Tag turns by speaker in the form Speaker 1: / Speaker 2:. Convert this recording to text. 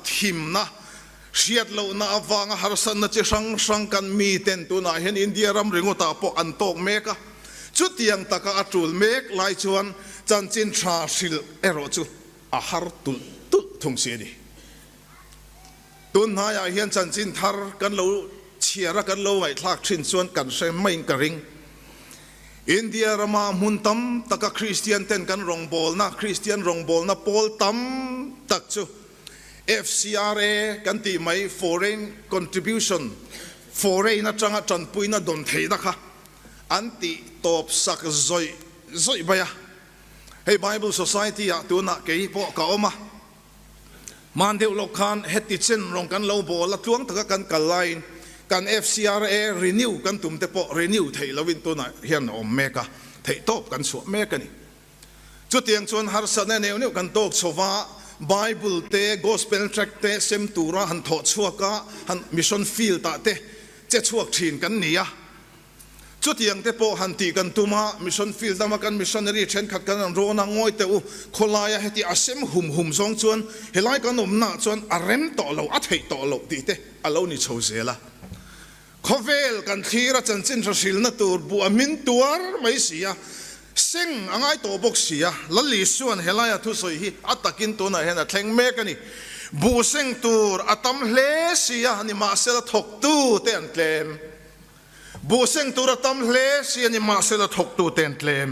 Speaker 1: thim na siat lo na awanga harsan na che sang kan mi ten tu na hen India ram ringo ta po an tok meka chu tiang taka atul mek lai chuan chan chin tha sil ero chu a har tul thung se ni tun ha ya hian chan chin thar kan lo chiara kan lo ngai thlak thin chuan kan se main ka ring India rama muntam taka Christian ten kan rong bol na Christian rong bol na pol tam tak chu FCRA kan ti mai foreign contribution foreign na changa chan pui na don thei na kha anti top sak zoi baya hey Bible Society ya tu na ke po ka oma man deu lo khan heti chen rong kan lo bol la tuang taka kan kalain kan FCRA renew kan tum te po renew thei lovin tu na hian om meka thei top kan su meka ni chu tiang chuan har sa ne neu kan tok chowa Bible te gospel tract te sem tura han tho chuaka han mission field ta te che chuak thin kan nia chu tiang te po han ti kan tuma mission field dama kan missionary chen khat kan ro na ngoi te u kholaya heti asem hum zong chuan helai kan om na chuan arem to lo a thei to lo ti te alo ni chhozela khovel kan thira chan chin rasil na tur bu amin tuar mai sia sing angai to bok sia lali suan helaya thu soi hi atakin to na hena thleng me kani bu sing tur atam hle sia ni ma sela thok tu ten tlem bu sing tur atam hle sia ni ma sela thok tu ten tlem